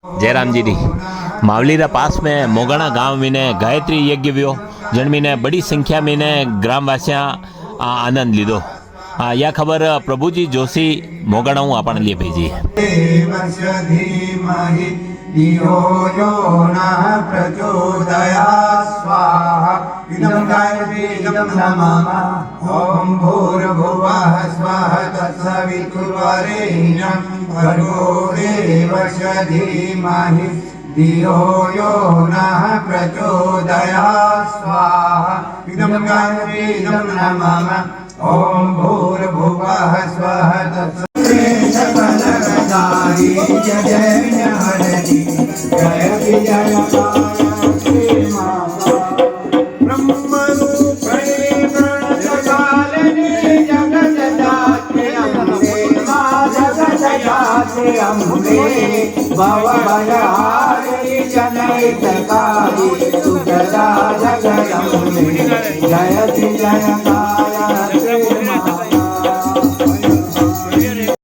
जयराम जी री मावलीरा पास में मोगणा गांव में ने गायत्री यज्ञ व्यो जन्मी ने बड़ी संख्या में ने ग्रामवासियां आनंद लीधो। या खबर प्रभुजी जोशी मोगणा हूँ अपन लिए भेजी है। धियो यो नः प्रचोदयात् स्वाहा इदं गायत्रीं नमः ॐ भूर्भुवः स्वः तत्सवितुर्वरेण्यं भर्गो देवस्य धीमहि धियो यो नः प्रचोदयात् स्वाहा इदं गायत्रीं नमः ॐ भूर्भुवः स्वः तत्सवितुर्वरेण्यं जयति जयकाय